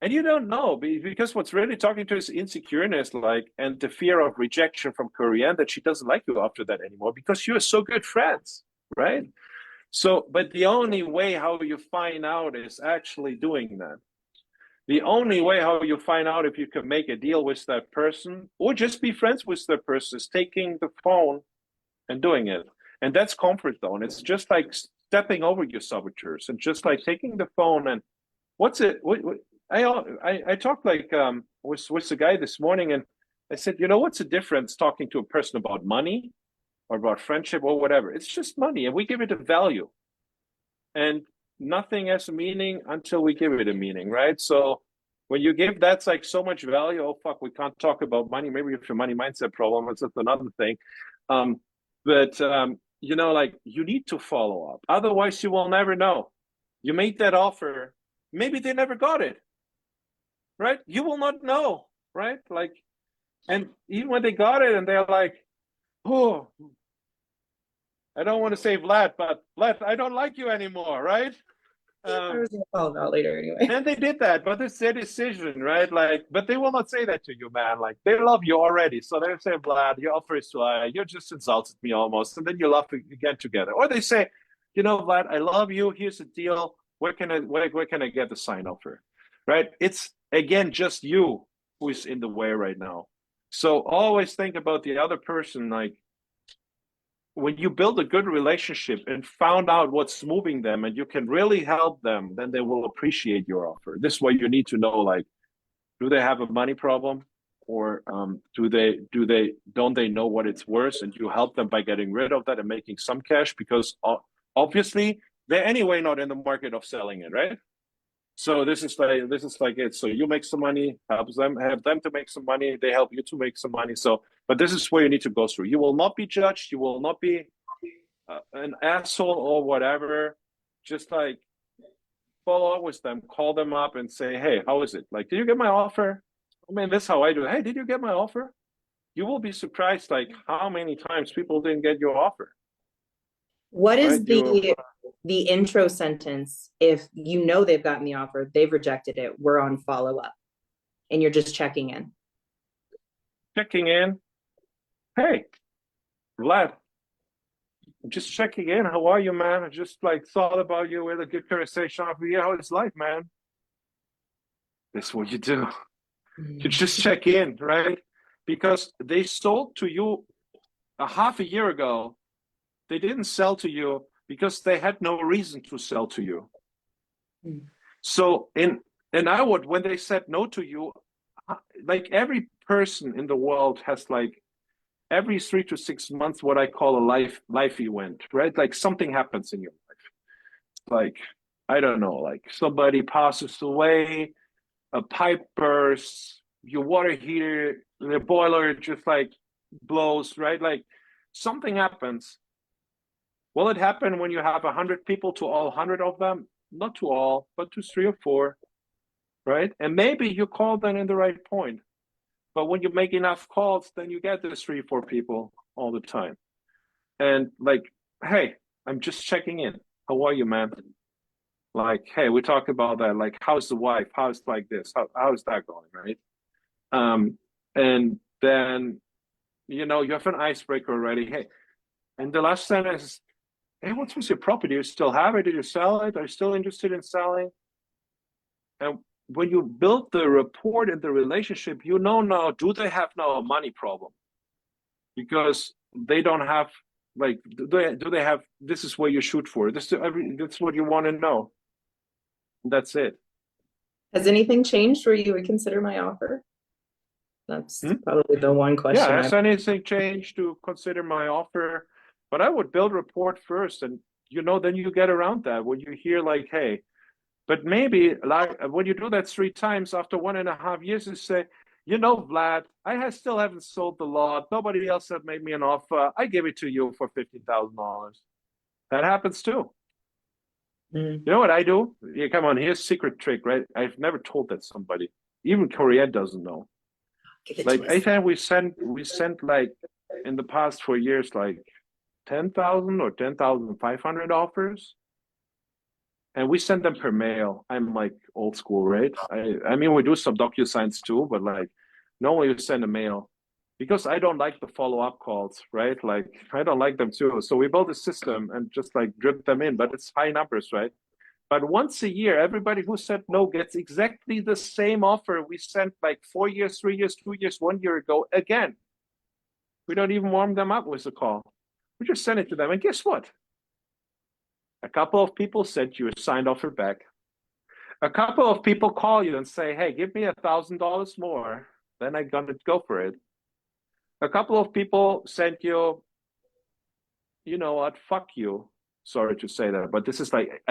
And you don't know because what's really talking to is insecureness, like, and the fear of rejection from Corianne that she doesn't like you after that anymore because you are so good friends, right? So, but the only way how you find out is actually doing that. The only way how you find out if you can make a deal with that person or just be friends with that person is taking the phone and doing it. And that's comfort zone. It's just like stepping over your saboteurs and just like taking the phone and what's it? I talked like with the guy this morning, and I said, you know, what's the difference talking to a person about money or about friendship or whatever? It's just money, and we give it a value, and nothing has a meaning until we give it a meaning, right? So when you give that's like so much value, oh fuck, we can't talk about money. Maybe if your money mindset problem, that's another thing. But you know, like you need to follow up. Otherwise, you will never know. You made that offer, maybe they never got it. Right? You will not know, right? Like, and even when they got it and they're like, oh, I don't want to say Vlad, but Vlad, I don't like you anymore, right? I was gonna call it out later anyway. And they did that, but it's their decision, right? Like, but they will not say that to you, man. Like, they love you already. So they say, Vlad, your offer is too high. You just insulted me almost. And then you laugh again together. Or they say, you know, Vlad, I love you. Here's the deal. Where can I get the sign offer? Right? It's again just you who is in the way right now. So always think about the other person. Like when you build a good relationship and found out what's moving them and you can really help them, then they will appreciate your offer. This is why you need to know, like, do they have a money problem, or don't they know what it's worth, and you help them by getting rid of that and making some cash, because obviously they're anyway not in the market of selling it, right? So this is like it. So you make some money, have them to make some money. They help you to make some money. So, but this is where you need to go through. You will not be judged. You will not be an asshole or whatever. Just like follow up with them, call them up and say, hey, how is it? Like, did you get my offer? I mean, that's how I do it. Hey, did you get my offer? You will be surprised, like how many times people didn't get your offer. What is Right? the intro sentence if you know they've gotten the offer, they've rejected it, we're on follow-up, and you're just checking in? Checking in. Hey, Vlad, I'm just checking in. How are you, man? I just like thought about you with a good conversation of you. How is life, man? That's what you do. You just check in, right? Because they sold to you a half a year ago. They didn't sell to you because they had no reason to sell to you. So when they said no to you, like every person in the world has like every 3 to 6 months what I call a life event, right? Like something happens in your life. Like, I don't know, like somebody passes away, a pipe bursts, your water heater, the boiler just like blows, right? Like something happens. Will it happen when you have 100 people to all 100 of them? Not to all, but to 3 or 4, right? And maybe you call them in the right point. But when you make enough calls, then you get those 3 or 4 people all the time. And like, hey, I'm just checking in. How are you, man? Like, hey, we talked about that. Like, how's the wife? How's like this? How's that going, right? And then, you know, you have an icebreaker already. Hey, And the last sentence is, hey, what's with your property? Do you still have it? Did you sell it? Are you still interested in selling? And when you build the rapport and the relationship, you know now, do they have now a money problem? Because they don't have, like, do they have, this is where you shoot for. That's what you want to know. That's it. Has anything changed where you would consider my offer? That's probably the one question. Yeah, has anything changed to consider my offer? But I would build rapport first, and then you get around that when you hear like, hey, but maybe like when you do that 3 times after 1.5 years, you say, Vlad, still haven't sold the lot. Nobody else have made me an offer. I give it to you for $15,000. That happens too. You know what I do? Yeah, come on, here's a secret trick, right? I've never told that to somebody. Even Corianne doesn't know. Like I think we sent like in the past 4 years like 10,000 or 10,500 offers, and we send them per mail. I'm like old school, right? I mean we do some DocuSigns too, but like normally we send a mail because I don't like the follow-up calls, right? Like I don't like them too. So we built a system and just like drip them in, but it's high numbers, right? But once a year, everybody who said no gets exactly the same offer we sent like 4 years, 3 years, 2 years, 1 year ago again. We don't even warm them up with a call. We just send it to them. And guess what? A couple of people sent you a signed offer back. A couple of people call you and say, hey, give me $1,000 more. Then I'm going to go for it. A couple of people sent you, you know what, fuck you. Sorry to say that, but this is like,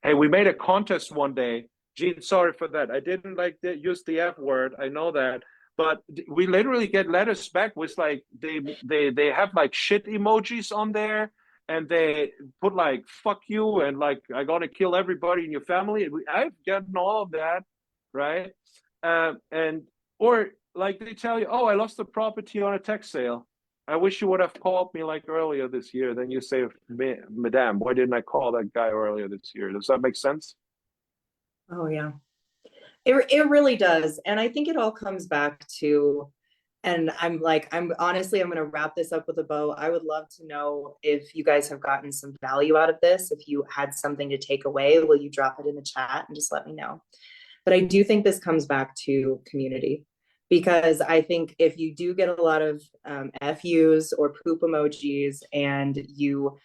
hey, we made a contest one day. Gene, sorry for that. I didn't use the F word. I know that, but we literally get letters back with like they have like shit emojis on there, and they put like fuck you and like I'm gonna kill everybody in your family. I've gotten all of that, right? Or like they tell you, oh, I lost the property on a tax sale. I wish you would have called me like earlier this year. Then you say, Madame, why didn't I call that guy earlier this year? Does that make sense? Oh, yeah. It really does. And I think it all comes back to, and I'm honestly, I'm going to wrap this up with a bow. I would love to know if you guys have gotten some value out of this. If you had something to take away, will you drop it in the chat and just let me know? But I do think this comes back to community. Because I think if you do get a lot of FUs or poop emojis and you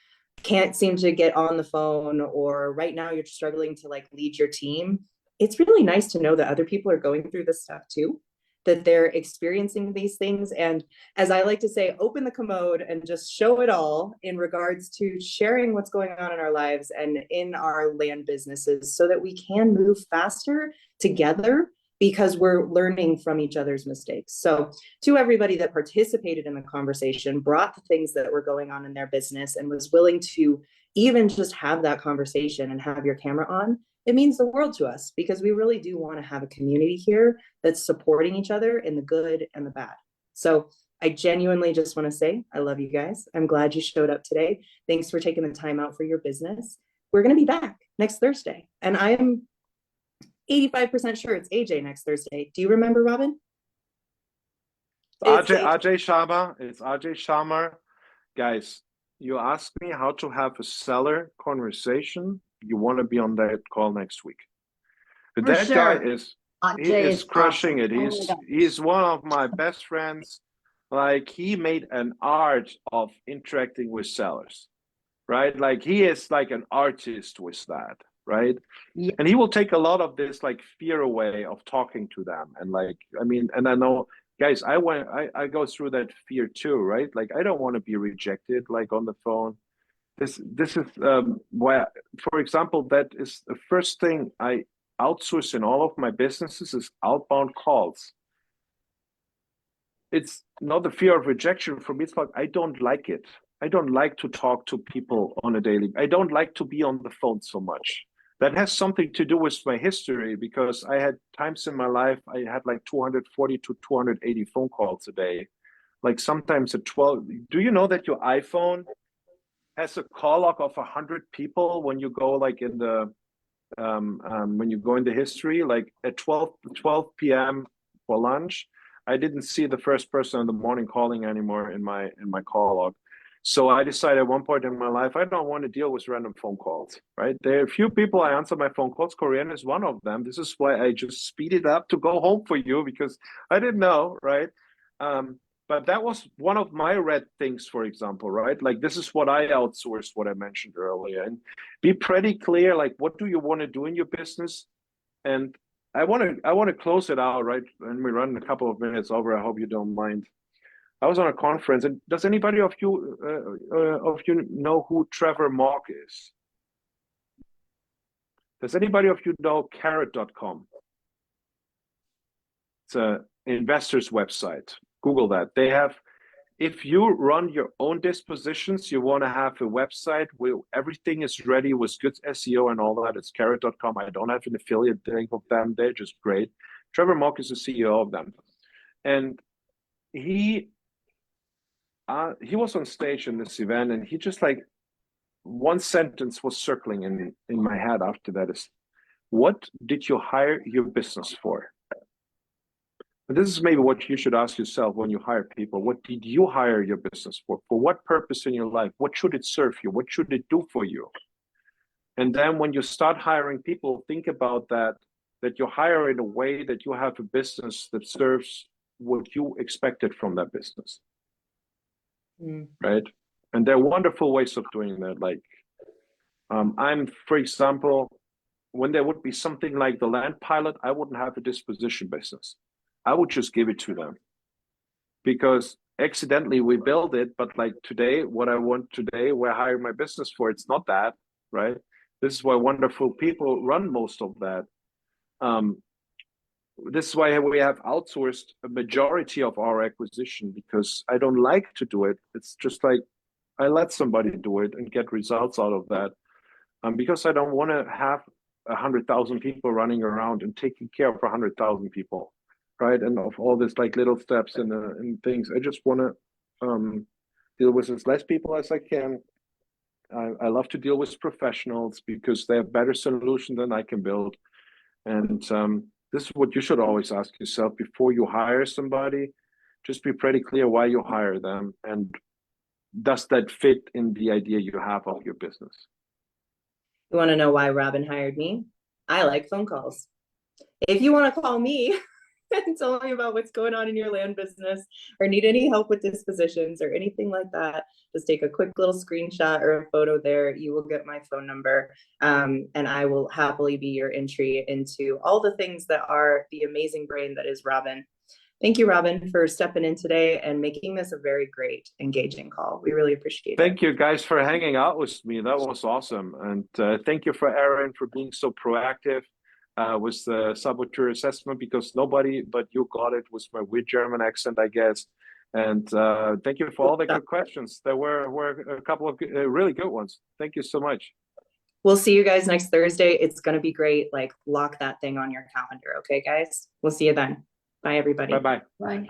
can't seem to get on the phone, or right now you're struggling to like lead your team, it's really nice to know that other people are going through this stuff too, that they're experiencing these things. And as I like to say, open the commode and just show it all in regards to sharing what's going on in our lives and in our land businesses so that we can move faster together, because we're learning from each other's mistakes. So to everybody that participated in the conversation, brought the things that were going on in their business and was willing to even just have that conversation and have your camera on, it means the world to us, because we really do want to have a community here that's supporting each other in the good and the bad. So I genuinely just want to say, I love you guys. I'm glad you showed up today. Thanks for taking the time out for your business. We're going to be back next Thursday. And I'm 85% sure it's AJ next Thursday. Do you remember, Robin? Ajay Sharma. It's Ajay Sharma. Guys, you asked me how to have a seller conversation. You want to be on that call next week. That guy is crushing it. He's one of my best friends. Like he made an art of interacting with sellers, right? Like he is like an artist with that. Right. Yeah. And he will take a lot of this like fear away of talking to them. And like, I mean, and I know, guys, I go through that fear too, right? Like, I don't want to be rejected, like on the phone. This is why, for example, that is the first thing I outsource in all of my businesses is outbound calls. It's not the fear of rejection for me. It's like, I don't like it. I don't like to talk to people on a daily. I don't like to be on the phone so much. That has something to do with my history, because I had times in my life, I had like 240 to 280 phone calls a day. Like sometimes at 12, do you know that your iPhone has a call log of 100 people when you go like in the, when you go in the history, like at 12 p.m. for lunch, I didn't see the first person in the morning calling anymore in my call log. So I decided at one point in my life, I don't want to deal with random phone calls, right? There are a few people I answer my phone calls. Corianne is one of them. This is why I just speeded up to go home for you, because I didn't know, right? But that was one of my red things, for example, right? Like, this is what I outsourced, what I mentioned earlier. And be pretty clear, like, what do you want to do in your business? And I want to close it out, right? And we run a couple of minutes over. I hope you don't mind. I was on a conference, and does anybody of you know who Trevor Mock is? Does anybody of you know Carrot.com? It's an investor's website. Google that. They have, if you run your own dispositions, you want to have a website where everything is ready with good SEO and all that. It's Carrot.com. I don't have an affiliate link of them. They're just great. Trevor Mock is the CEO of them, and he was on stage in this event, and he just, like, one sentence was circling in my head after that is, what did you hire your business for? And this is maybe what you should ask yourself when you hire people. What did you hire your business for? For what purpose in your life? What should it serve you? What should it do for you? And then when you start hiring people, think about that you hire in a way that you have a business that serves what you expected from that business. Right? And there are wonderful ways of doing that. Like, I'm, for example, when there would be something like the land pilot, I wouldn't have a disposition business. I would just give it to them, because accidentally we build it. But like today, what I want today, where I hire my business for, it's not that, right? This is why wonderful people run most of that. This is why we have outsourced a majority of our acquisition, because I don't like to do it. It's just like, I let somebody do it and get results out of that. Because I don't want to have 100,000 people running around and taking care of 100,000 people, right? And of all this, like, little steps and things. I just want to deal with as less people as I can. I love to deal with professionals because they have better solutions than I can build. And this is what you should always ask yourself before you hire somebody. Just be pretty clear why you hire them, and does that fit in the idea you have of your business? You want to know why Robin hired me? I like phone calls. If you want to call me and tell me about what's going on in your land business, or need any help with dispositions or anything like that, just take a quick little screenshot or a photo there. You will get my phone number, and I will happily be your entry into all the things that are the amazing brain that is Robin. Thank you, Robin, for stepping in today and making this a very great, engaging call. We really appreciate it. Thank you guys for hanging out with me. That was awesome. And thank you for Aaron for being so proactive with the saboteur assessment, because nobody but you got it with my weird German accent, I guess. And thank you for all the good questions. There were a couple of really good ones. Thank you so much. We'll see you guys next Thursday. It's going to be great. Like, lock that thing on your calendar. Okay, guys? We'll see you then. Bye, everybody. Bye-bye. Right.